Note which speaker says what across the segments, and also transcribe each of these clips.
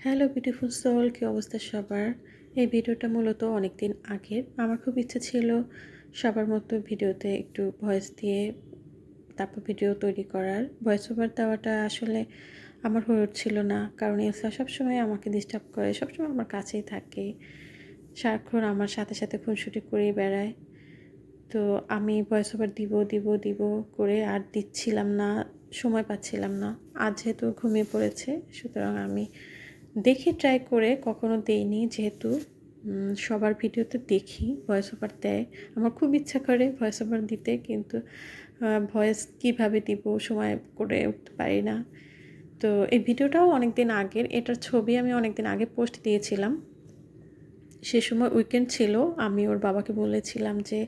Speaker 1: Hello beautiful soul, কী অবস্থা সবার? এই ভিডিওটা মূলত অনেক দিন আগের। আমার খুব ইচ্ছা ছিল সবার মতো ভিডিওতে একটু ভয়েস দিয়ে তারপর ভিডিও তৈরি করার। ভয়েস ওভার দেওয়াটা আসলে আমার হয়ে উঠছিল না, কারণ এলসা সবসময় আমাকে ডিস্টার্ব করে, সবসময় আমার কাছেই থাকে, সারাক্ষণ আমার সাথে সাথে খুনসুটি করেই বেড়ায়। তো আমি ভয়েস ওভার দিব দিব দিব করে আর দিচ্ছিলাম না, সময় পাচ্ছিলাম না। আজ যেহেতু ঘুমিয়ে পড়েছে, সুতরাং আমি দেখি ট্রাই করে, কখনো দেইনি যেহেতু সবার ভিডিওতে দেখি ভয়েস ওভার দেয়। আমার খুব ইচ্ছা করে ভয়েস ওভার দিতে, কিন্তু ভয়েস কিভাবে দিব সময় করে উঠতে পারি না। তো এই ভিডিওটাও অনেক দিন আগের, এটার ছবি আমি অনেক দিন আগে পোস্ট দিয়েছিলাম। সে সময় উইকেন্ড ছিল, আমি ওর বাবাকে বলেছিলাম যে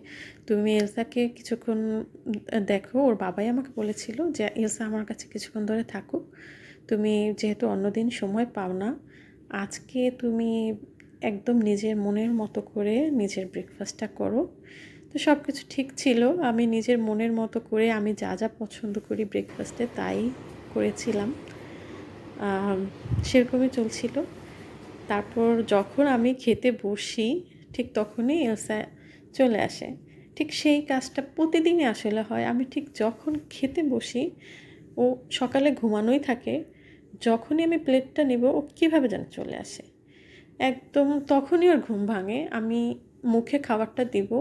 Speaker 1: তুমি এলসাকে কিছুক্ষণ দেখো। ওর বাবাই আমাকে বলেছিল যে এলসা আমার কাছে কিছুক্ষণ ধরে থাকুক, তুমি যেহেতু অন্যদিন সময় পাও না, আজকে তুমি একদম নিজের মনের মতো করে নিজের ব্রেকফাস্টটা করো। তো সব কিছু ঠিক ছিল, আমি নিজের মনের মতো করে আমি যা যা পছন্দ করি ব্রেকফাস্টে তাই করেছিলাম। সেরকমই চলছিল। তারপর যখন আমি খেতে বসি, ঠিক তখনই এলসা চলে আসে। ঠিক সেই কাজটা প্রতিদিনই আসলে হয়। আমি ঠিক যখন খেতে বসি, ও সকালে ঘুমানোই থাকে, যখনই আমি প্লেটটা নেব ও কীভাবে যেন চলে আসে। একদম তখনই ওর ঘুম ভাঙে। আমি মুখে খাবারটা দিব,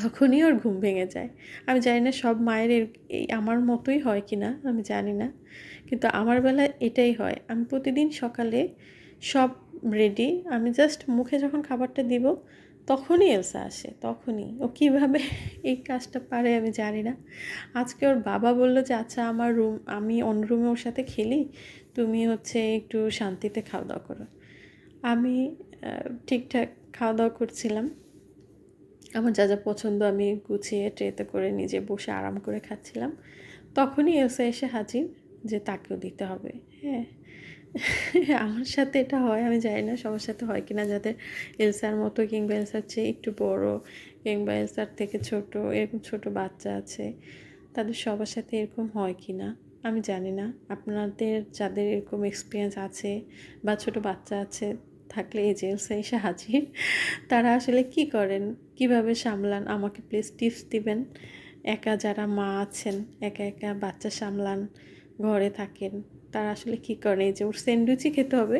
Speaker 1: তখনই ওর ঘুম ভেঙে যায়। আমি জানি না সব মায়ের এই আমার মতোই হয় কি না, আমি জানি না, কিন্তু আমার বেলায় এটাই হয়। আমি প্রতিদিন সকালে সব রেডি, আমি জাস্ট মুখে যখন খাবারটা দিব তখনই এলসা আসে, তখনই। ও কীভাবে এই কাজটা পারে আমি জানি না। আজকে ওর বাবা বলল যে আচ্ছা আমার রুম, আমি অন্য রুমে ওর সাথে খেলি, তুমি হচ্ছে একটু শান্তিতে খাওয়া দাওয়া করো। আমি ঠিকঠাক খাওয়া দাওয়া করছিলাম, আমার যা যা পছন্দ আমি গুছিয়ে ট্রেতে করে নিজে বসে আরাম করে খাচ্ছিলাম। তখনই এলসা এসে হাজির, যে তাকেও দিতে হবে। হ্যাঁ, আমার সাথে এটা হয়, আমি জানি না সবার সাথে হয় কিনা, যাদের এলসার মতো কিংবা এলসার চেয়ে একটু বড় কিংবা এলসার থেকে ছোট, এরকম ছোট বাচ্চা আছে, তাদের সবার সাথে এরকম হয় কি না আমি জানি না। আপনাদের যাদের এরকম এক্সপিরিয়েন্স আছে বা ছোট বাচ্চা আছে থাকলে, এই যে এলসা এসে হাজির, তারা আসলে কি করেন, কিভাবে সামলান, আমাকে প্লিজ টিপস দিবেন। একা যারা মা আছেন, একা একা বাচ্চা সামলান, ঘরে থাকেন, তারা আসলে কি করেন। এই যে ওর স্যান্ডউইচই খেতে হবে,